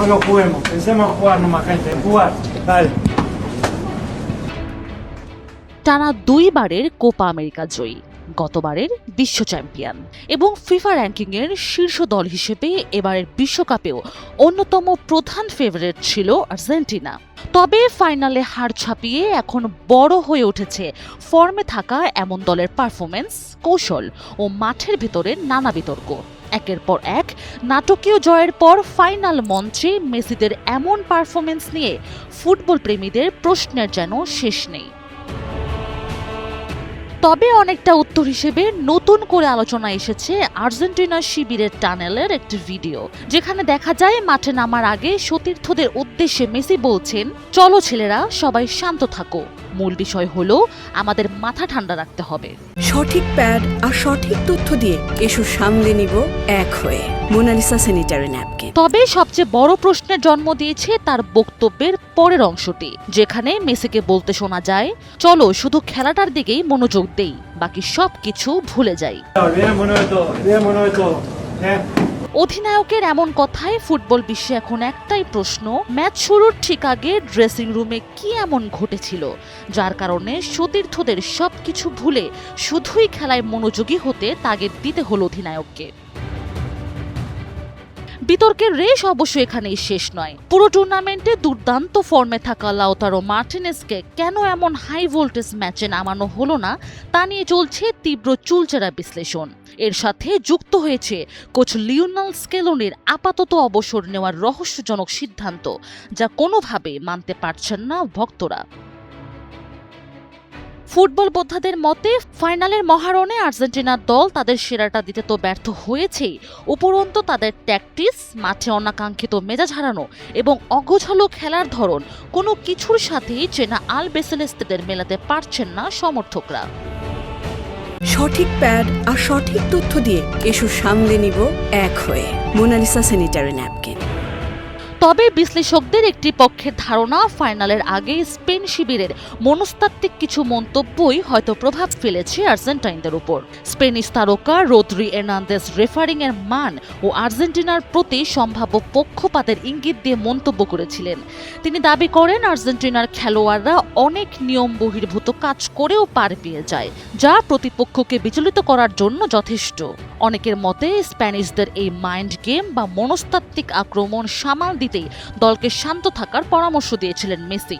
no lo juguemos, pensemos en jugar nomás, gente, en jugar. Dale. টানা দুইবারের Copa America জয়ী, গতবারের বিশ্ব champion এবং FIFA র্যাঙ্কিংয়ের শীর্ষ দল হিসেবে এবারের বিশ্বকাপেও অন্যতম প্রধান ফেভারিট ছিল আর্জেন্টিনা। তবে ফাইনালে হার ছাপিয়ে এখন বড় হয়ে উঠেছে ফর্মে থাকা এমন দলের পারফরমেন্স, কৌশল ও মাঠের ভেতরের নানা বিতর্ক। একের পর এক নাটকীয় জয়ের পর ফাইনাল মঞ্চে মেসিদের এমন পারফরমেন্স নিয়ে ফুটবল প্রেমীদের প্রশ্নের যেন শেষ নেই। তবে অনেকটা উত্তর হিসেবে নতুন করে আলোচনা এসেছে আর্জেন্টিনা শিবিরের টানেলের একটি ভিডিও, যেখানে দেখা যায় মাঠে নামার আগে সতীর্থদের উদ্দেশ্যে মেসি বলছেন, চলো ছেলেরা, সবাই শান্ত থাকো, মূল বিষয় হলো আমাদের মাথা ঠান্ডা রাখতে হবে। সঠিক প্যাড আর সঠিক তথ্য দিয়ে এসব সামলে নিব এক হয়ে। Monalisa sanitary napkin. তবে সবচেয়ে বড় প্রশ্নের জন্ম দিয়েছে তার বক্তব্যের পরের অংশটি, যেখানে মেসিকে বলতে শোনা যায়, চলো শুধু খেলাটার দিকেই মনোযোগ দেই, বাকি সবকিছু ভুলে যাই। Olvidémonos de todo, olvidémonos de todo. অধিনায়কের এমন কথায় ফুটবল বিশ্বে এখন একটাই প্রশ্ন, ম্যাচ শুরুর ঠিক আগে ড্রেসিং রুমে কি এমন ঘটেছিল যার কারণে সতীর্থদের সবকিছু ভুলে শুধুই খেলায় মনোযোগী হতে তাগিদ দিতে হলো অধিনায়ককে। বিতর্কের রেশ অবশ্য এখানেই শেষ নয়। পুরো টুর্নামেন্টে দুর্দান্ত ফর্মে থাকা লাউতারো মার্টিনেজকে কেন এমন হাই ভোল্টেজ ম্যাচে নামানো হলো না তা নিয়ে চলছে তীব্র চুলচেরা বিশ্লেষণ। এর সাথে যুক্ত হয়েছে কোচ লিওনেল স্কেলোনির আপাতত অবসর নেওয়ার রহস্যজনক সিদ্ধান্ত, যা কোনোভাবে মানতে পারছেন না ভক্তরা। ফুটবল বোদ্ধাদের মতে ফাইনালের মহারণে আর্জেন্টিনার দল তাদের সেরাটা দিতে তো ব্যর্থ হয়েছেই, উপরন্তু তাদের ট্যাকটিক্স, মাঠে অনাকাঙ্ক্ষিত মেজাজ হারানো এবং অগোছালো খেলার ধরন কোনো কিছুর সাথেই চেনা আলবেসেলেস্তেদের মেলাতে পারছেন না সমর্থকরা। সঠিক প্যাড আর সঠিক তথ্য দিয়ে এসব সামলে নিব এক হয়ে। Monalisa sanitary napkin. তবে বিশ্লেষকদের একটি পক্ষের ধারণা, ফাইনালের আগে স্পেন শিবিরের মনস্তাত্ত্বিক কিছু মন্তব্যই হয়তো প্রভাব ফেলেছে আর্জেন্টাইনদের উপর। স্পেনিশ তারকা রদ্রি এর্নান্দেজ রেফারিং এর মান ও আর্জেন্টিনার প্রতি সম্ভাব্য পক্ষপাতের ইঙ্গিত দিয়ে মন্তব্য করেছিলেন। তিনি দাবি করেন, আর্জেন্টিনার খেলোয়াড়রা অনেক নিয়ম বহির্ভূত কাজ করেও পার পেয়ে যায়, যা প্রতিপক্ষকে বিচলিত করার জন্য যথেষ্ট। অনেকের মতে স্প্যানিশদের এই মাইন্ড গেম বা মনস্তাত্ত্বিক আক্রমণ সামাল দিতেই দলকে শান্ত থাকার পরামর্শ দিয়েছিলেন মেসি।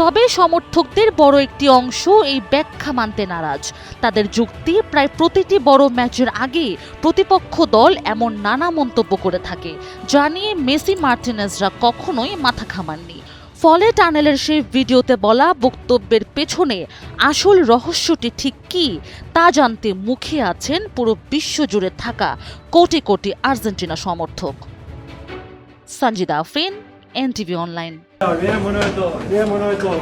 তবে সমর্থকদের বড় একটি অংশ এই ব্যাখ্যা মানতে নারাজ। তাদের যুক্তি, প্রায় প্রতিটি বড় ম্যাচের আগে প্রতিপক্ষ দল এমন নানা মন্তব্য করে থাকে, যা নিয়ে মেসি মার্টিনেজরা কখনোই মাথা ঘামাননি। ফলে টানেলের সেই ভিডিওতে বলা বক্তব্যের পেছনে আসল রহস্যটি ঠিক কি তা জানতে মুখে আছেন পুরো বিশ্বজুড়ে থাকা কোটি কোটি আর্জেন্টিনা সমর্থক। Sanjida Afrin, NTV online. Olvidémonos de todo, olvidémonos de todo.